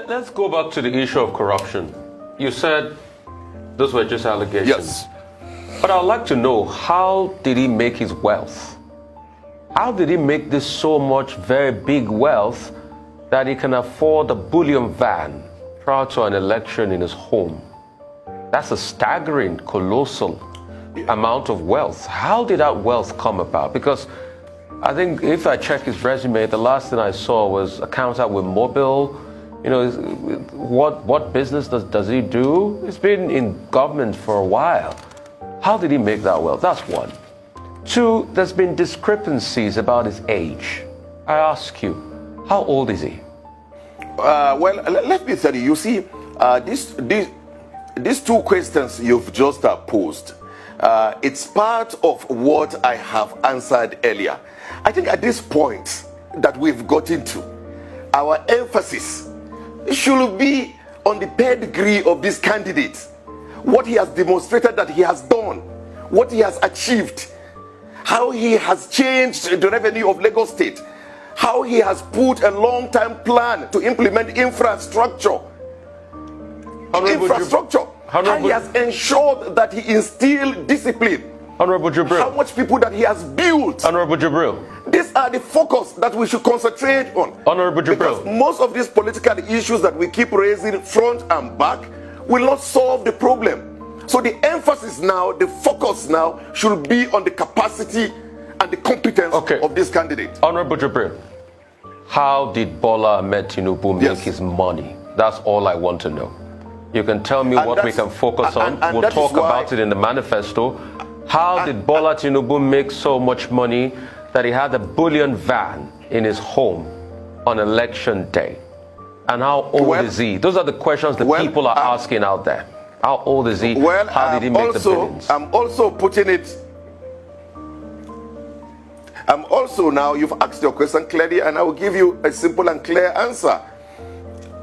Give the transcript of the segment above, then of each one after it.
Let's go back to the issue of corruption. You said those were just allegations. Yes. But I'd like to know, how did he make his wealth? How did he make this so much very big wealth that he can afford a bullion van prior to an election in his home? That's a staggering, colossal amount of wealth. How did that wealth come about? Because I think if I check his resume, the last thing I saw was accountant with Mobile. You know, what business does he do? He's been in government for a while. How did he make that wealth? That's one. Two, there's been discrepancies about his age. I ask you, how old is he? Well, let me tell you, you see, these two questions you've just posed, it's part of what I have answered earlier. I think at this point that we've gotten to, our emphasis should be on the pedigree of this candidate, what he has demonstrated that he has done, what he has achieved, how he has changed the revenue of Lagos State, how he has put a long-term plan to implement infrastructure. How he has ensured that he instilled discipline. Honorable Jibril. How much people that he has built. Honorable Jibril. These are the focus that we should concentrate on. Honorable Jibril. Because most of these political issues that we keep raising front and back will not solve the problem. So the emphasis now, the focus now should be on the capacity and the competence of this candidate. Honorable Jibril, how did Bola Ahmed Tinubu make his money? That's all I want to know. You can tell me what we can focus on. We'll talk about it in the manifesto. How did Bola Tinubu make so much money that he had a bullion van in his home on election day? And how old is he? Those are the questions the people are asking out there. How old is he? How did he make the billions? I'm also putting it. I'm also now, you've asked your question clearly, and I will give you a simple and clear answer.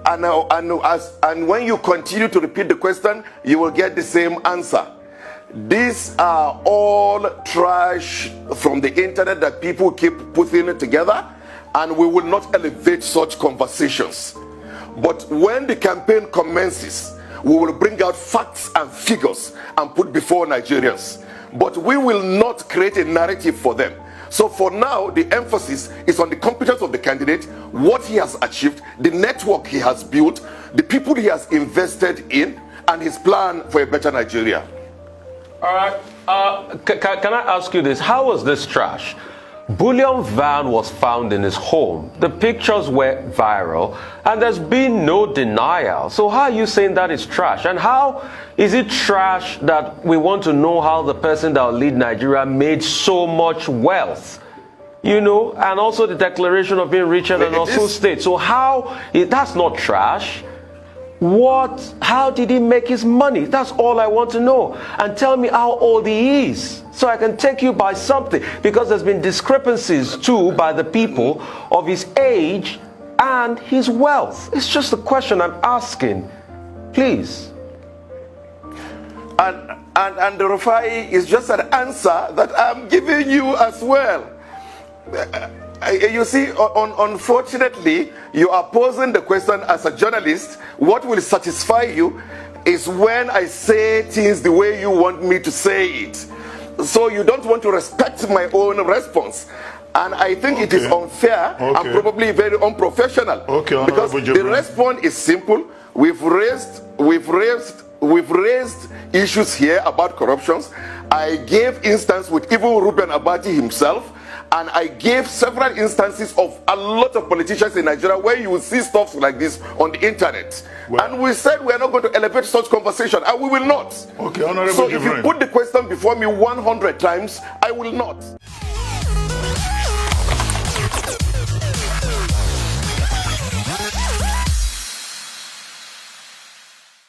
And when you continue to repeat the question, you will get the same answer. These are all trash from the internet that people keep putting together, and we will not elevate such conversations. But when the campaign commences, we will bring out facts and figures and put before Nigerians. But we will not create a narrative for them. So for now, the emphasis is on the competence of the candidate, what he has achieved, the network he has built, the people he has invested in, and his plan for a better Nigeria. All right. Can I ask you this? How was this trash? Bullion van was found in his home. The pictures were viral, and there's been no denial. So how are you saying that is trash? And how is it trash that we want to know how the person that will lead Nigeria made so much wealth? You know, and also the declaration of being richer than Osun State. So that's not trash. How did he make his money? That's all I want to know. And tell me how old he is, so I can take you by something. Because there's been discrepancies too by the people of his age and his wealth. It's just a question I'm asking. Please. And the Rufai is just an answer that I'm giving you as well. You see, unfortunately, you are posing the question as a journalist. What will satisfy you is when I say things the way you want me to say it. So you don't want to respect my own response. And I think it is unfair and probably very unprofessional. Because the response is simple. We've raised issues here about corruptions. I gave instance with even Ruben Abati himself. And I gave several instances of a lot of politicians in Nigeria where you will see stuff like this on the internet. And we said we are not going to elevate such conversation, and we will not. Okay, Honorable So if you put the question before me 100 times, I will not.